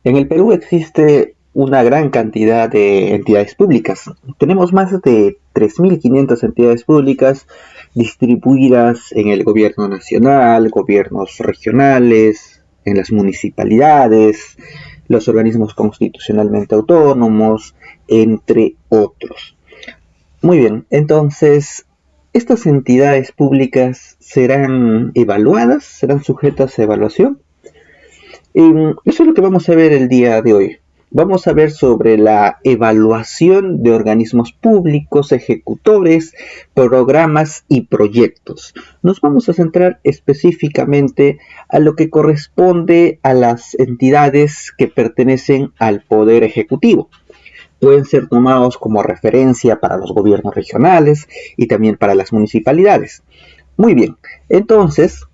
En el Perú existe una gran cantidad de entidades públicas. Tenemos más de 3.500 entidades públicas distribuidas en el gobierno nacional, gobiernos regionales, en las municipalidades, los organismos constitucionalmente autónomos, entre otros. Muy bien, entonces, ¿estas entidades públicas serán evaluadas? ¿Serán sujetas a evaluación? Eso es lo que vamos a ver el día de hoy. Vamos a ver sobre la evaluación de organismos públicos, ejecutores, programas y proyectos. Nos vamos a centrar específicamente a lo que corresponde a las entidades que pertenecen al Poder Ejecutivo. Pueden ser tomados como referencia para los gobiernos regionales y también para las municipalidades. Muy bien, entonces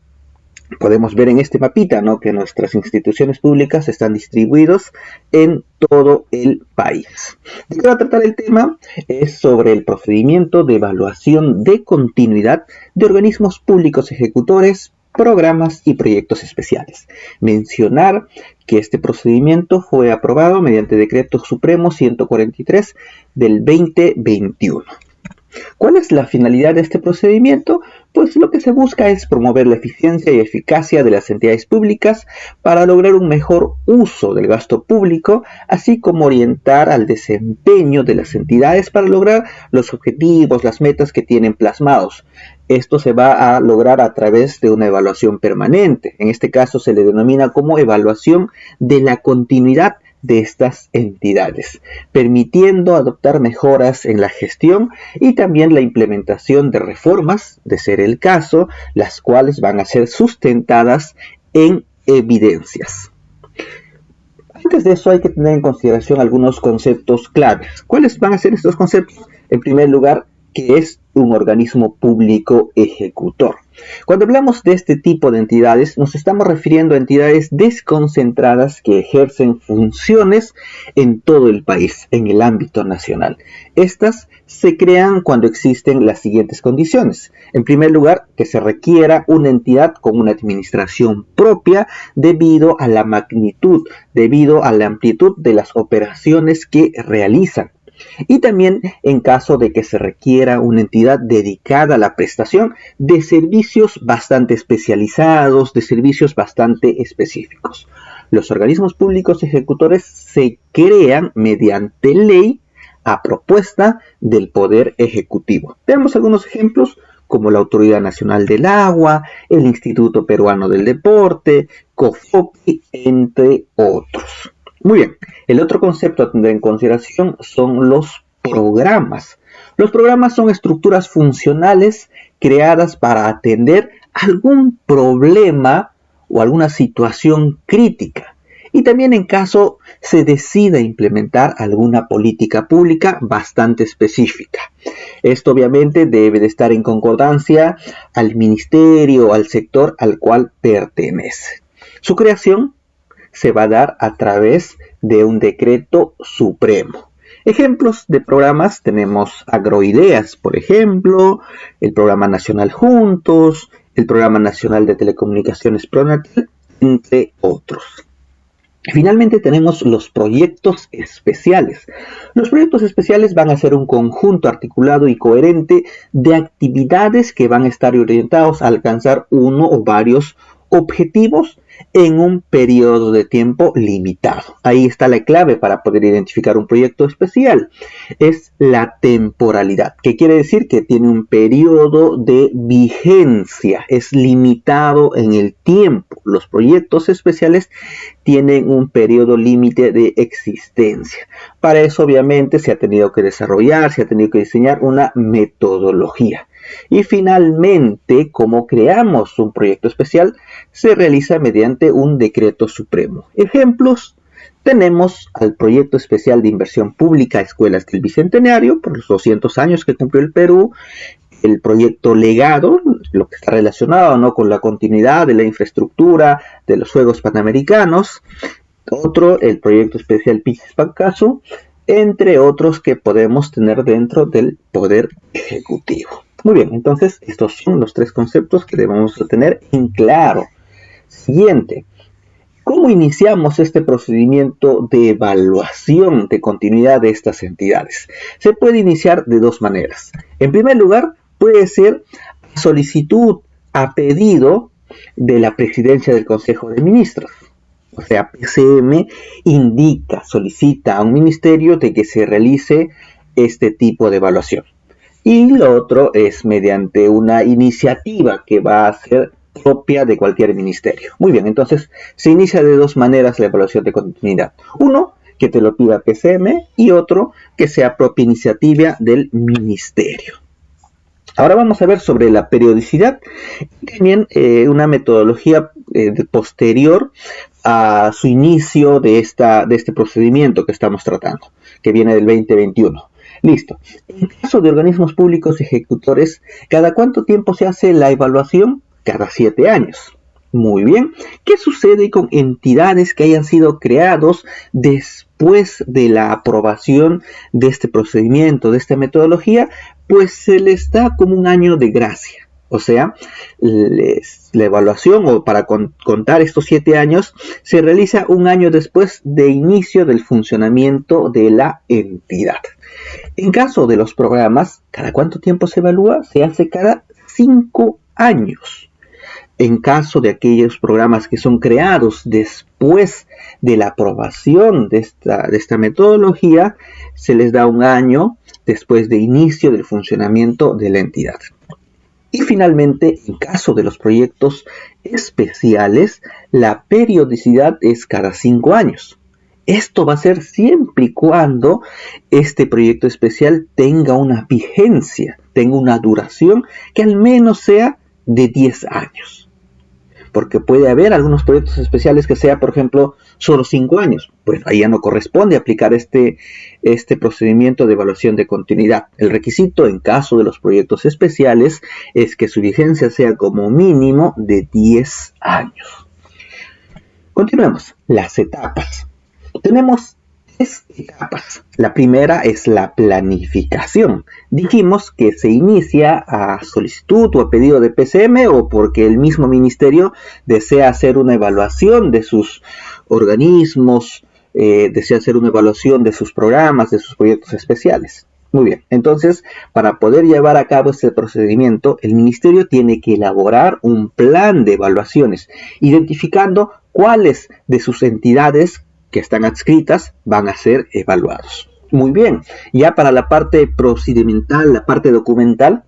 podemos ver en este mapita, ¿no?, que nuestras instituciones públicas están distribuidos en todo el país. ¿De qué va a tratar el tema? Es sobre el procedimiento de evaluación de continuidad de organismos públicos ejecutores, programas y proyectos especiales. Mencionar que este procedimiento fue aprobado mediante Decreto Supremo 143 del 2021. ¿Cuál es la finalidad de este procedimiento? Pues lo que se busca es promover la eficiencia y eficacia de las entidades públicas para lograr un mejor uso del gasto público, así como orientar al desempeño de las entidades para lograr los objetivos, las metas que tienen plasmados. Esto se va a lograr a través de una evaluación permanente. En este caso se le denomina como evaluación de la continuidad de estas entidades, permitiendo adoptar mejoras en la gestión y también la implementación de reformas, de ser el caso, las cuales van a ser sustentadas en evidencias. Antes de eso hay que tener en consideración algunos conceptos claves. ¿Cuáles van a ser estos conceptos? En primer lugar, ¿qué es un organismo público ejecutor? Cuando hablamos de este tipo de entidades, nos estamos refiriendo a entidades desconcentradas que ejercen funciones en todo el país, en el ámbito nacional. Estas se crean cuando existen las siguientes condiciones. En primer lugar, que se requiera una entidad con una administración propia debido a la magnitud, debido a la amplitud de las operaciones que realizan. Y también en caso de que se requiera una entidad dedicada a la prestación de servicios bastante especializados, de servicios bastante específicos. Los organismos públicos ejecutores se crean mediante ley a propuesta del Poder Ejecutivo. Veamos algunos ejemplos como la Autoridad Nacional del Agua, el Instituto Peruano del Deporte, COFOPI, entre otros. Muy bien, el otro concepto a tener en consideración son los programas. Los programas son estructuras funcionales creadas para atender algún problema o alguna situación crítica. Y también en caso se decida implementar alguna política pública bastante específica. Esto obviamente debe de estar en concordancia al ministerio o al sector al cual pertenece. Su creación se va a dar a través de un decreto supremo. Ejemplos de programas tenemos Agroideas, por ejemplo, el Programa Nacional Juntos, el Programa Nacional de Telecomunicaciones Pronatel, entre otros. Finalmente tenemos los proyectos especiales. Los proyectos especiales van a ser un conjunto articulado y coherente de actividades que van a estar orientados a alcanzar uno o varios objetivos en un periodo de tiempo limitado. Ahí está la clave para poder identificar un proyecto especial. Es la temporalidad, que quiere decir que tiene un periodo de vigencia, es limitado en el tiempo. Los proyectos especiales tienen un periodo límite de existencia. Para eso obviamente se ha tenido que desarrollar, se ha tenido que diseñar una metodología. Y finalmente, como creamos un proyecto especial, se realiza mediante un decreto supremo. Ejemplos, tenemos al proyecto especial de inversión pública Escuelas del Bicentenario, por los 200 años que cumplió el Perú, el proyecto Legado, lo que está relacionado, ¿no?, con la continuidad de la infraestructura de los Juegos Panamericanos, otro, el proyecto especial Pichis Pancaso, entre otros que podemos tener dentro del Poder Ejecutivo. Muy bien, entonces estos son los tres conceptos que debemos tener en claro. Siguiente, ¿Cómo iniciamos este procedimiento de evaluación de continuidad de estas entidades? Se puede iniciar de dos maneras. En primer lugar, puede ser solicitud a pedido de la Presidencia del Consejo de Ministros. O sea, PCM solicita a un ministerio de que se realice este tipo de evaluación. Y lo otro es mediante una iniciativa que va a ser propia de cualquier ministerio. Muy bien, entonces se inicia de dos maneras la evaluación de continuidad. Uno, que te lo pida PCM, y otro, que sea propia iniciativa del ministerio. Ahora vamos a ver sobre la periodicidad, también una metodología posterior a su inicio de este procedimiento que estamos tratando, que viene del 2021. Listo. En caso de organismos públicos ejecutores, ¿cada cuánto tiempo se hace la evaluación? Cada 7 años. Muy bien. ¿Qué sucede con entidades que hayan sido creados después de la aprobación de este procedimiento, de esta metodología? Pues se les da como un año de gracia. O sea, la evaluación, o para contar estos 7 años, se realiza un año después de inicio del funcionamiento de la entidad. En caso de los programas, ¿cada cuánto tiempo se evalúa? Se hace cada 5 años. En caso de aquellos programas que son creados después de la aprobación de esta metodología, se les da un año después de inicio del funcionamiento de la entidad. Y finalmente, en caso de los proyectos especiales, la periodicidad es cada 5 años. Esto va a ser siempre y cuando este proyecto especial tenga una vigencia, tenga una duración que al menos sea de 10 años. Porque puede haber algunos proyectos especiales que sea, por ejemplo, solo 5 años. Pues ahí ya no corresponde aplicar este procedimiento de evaluación de continuidad. El requisito en caso de los proyectos especiales es que su vigencia sea como mínimo de 10 años. Continuemos. Las etapas. Tenemos 3 etapas. La primera es la planificación. Dijimos que se inicia a solicitud o a pedido de PCM o porque el mismo ministerio desea hacer una evaluación de sus organismos, desea hacer una evaluación de sus programas, de sus proyectos especiales. Muy bien, entonces para poder llevar a cabo este procedimiento, el ministerio tiene que elaborar un plan de evaluaciones, identificando cuáles de sus entidades que están adscritas van a ser evaluados. Muy bien, ya para la parte procedimental, la parte documental,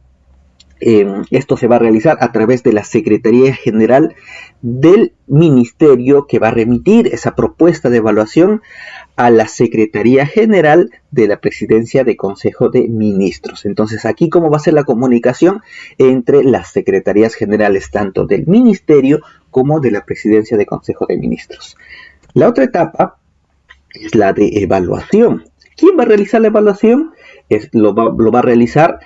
esto se va a realizar a través de la Secretaría General del Ministerio, que va a remitir esa propuesta de evaluación a la Secretaría General de la Presidencia de Consejo de Ministros. Entonces, aquí cómo va a ser la comunicación entre las Secretarías Generales, tanto del Ministerio como de la Presidencia de Consejo de Ministros. La otra etapa es la de evaluación. ¿Quién va a realizar la evaluación? Lo va a realizar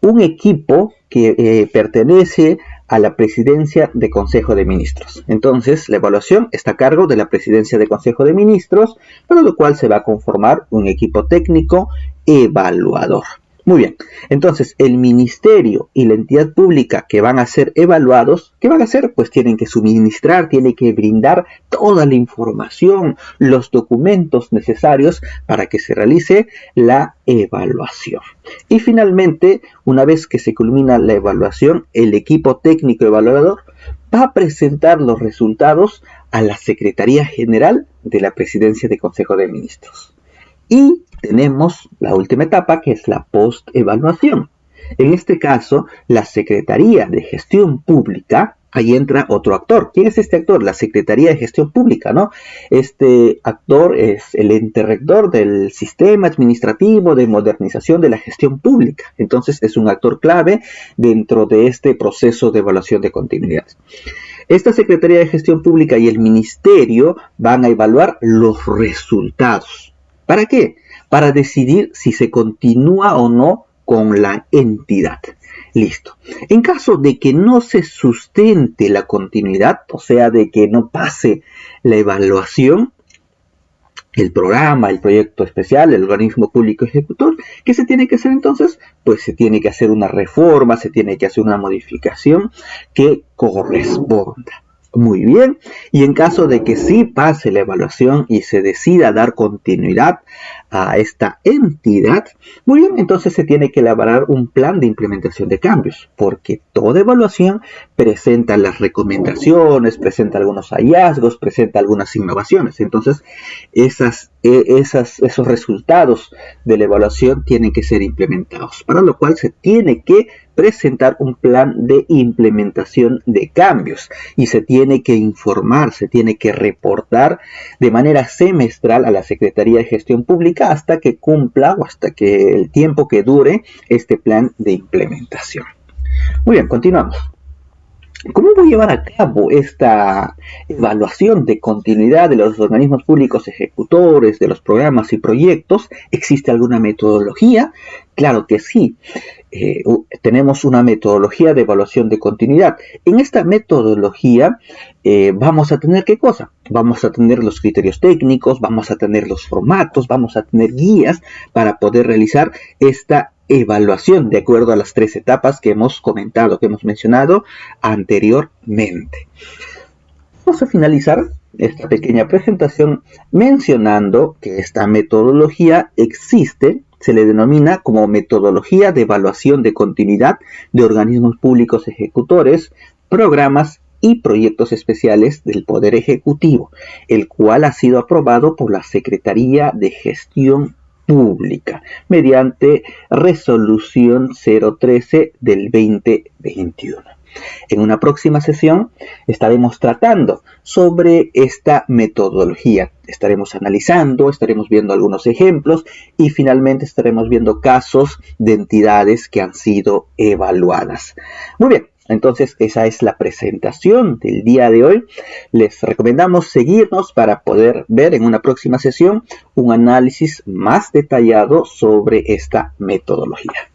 un equipo que pertenece a la Presidencia de Consejo de Ministros. Entonces, la evaluación está a cargo de la Presidencia de Consejo de Ministros, para lo cual se va a conformar un equipo técnico evaluador. Muy bien, entonces el ministerio y la entidad pública que van a ser evaluados, ¿qué van a hacer? Pues tienen que suministrar, tienen que brindar toda la información, los documentos necesarios para que se realice la evaluación. Y finalmente, una vez que se culmina la evaluación, el equipo técnico evaluador va a presentar los resultados a la Secretaría General de la Presidencia de Consejo de Ministros. Y tenemos la última etapa, que es la post-evaluación. En este caso, la Secretaría de Gestión Pública, ahí entra otro actor. ¿Quién es este actor? La Secretaría de Gestión Pública, ¿no? Este actor es el ente rector del sistema administrativo de modernización de la gestión pública. Entonces, es un actor clave dentro de este proceso de evaluación de continuidad. Esta Secretaría de Gestión Pública y el Ministerio van a evaluar los resultados. ¿Para qué? Para decidir si se continúa o no con la entidad. Listo. En caso de que no se sustente la continuidad, o sea, de que no pase la evaluación, el programa, el proyecto especial, el organismo público ejecutor, ¿qué se tiene que hacer entonces? Pues se tiene que hacer una reforma, se tiene que hacer una modificación que corresponda. Muy bien, y en caso de que sí pase la evaluación y se decida dar continuidad a esta entidad, muy bien, entonces se tiene que elaborar un plan de implementación de cambios, porque toda evaluación presenta las recomendaciones, presenta algunos hallazgos, presenta algunas innovaciones. Entonces, esos resultados de la evaluación tienen que ser implementados, para lo cual se tiene que presentar un plan de implementación de cambios y se tiene que informar, se tiene que reportar de manera semestral a la Secretaría de Gestión Pública hasta que cumpla o hasta que el tiempo que dure este plan de implementación. Muy bien, continuamos. ¿Cómo voy a llevar a cabo esta evaluación de continuidad de los organismos públicos ejecutores, de los programas y proyectos? ¿Existe alguna metodología? Claro que sí. Tenemos una metodología de evaluación de continuidad. En esta metodología vamos a tener ¿qué cosa? Vamos a tener los criterios técnicos, vamos a tener los formatos, vamos a tener guías para poder realizar esta evaluación de acuerdo a las 3 etapas que hemos comentado, que hemos mencionado anteriormente. Vamos a finalizar esta pequeña presentación mencionando que esta metodología existe, se le denomina como metodología de evaluación de continuidad de organismos públicos ejecutores, programas y proyectos especiales del Poder Ejecutivo, el cual ha sido aprobado por la Secretaría de Gestión Pública mediante resolución 013 del 2021. En una próxima sesión estaremos tratando sobre esta metodología. Estaremos analizando, estaremos viendo algunos ejemplos y finalmente estaremos viendo casos de entidades que han sido evaluadas. Muy bien. Entonces esa es la presentación del día de hoy. Les recomendamos seguirnos para poder ver en una próxima sesión un análisis más detallado sobre esta metodología.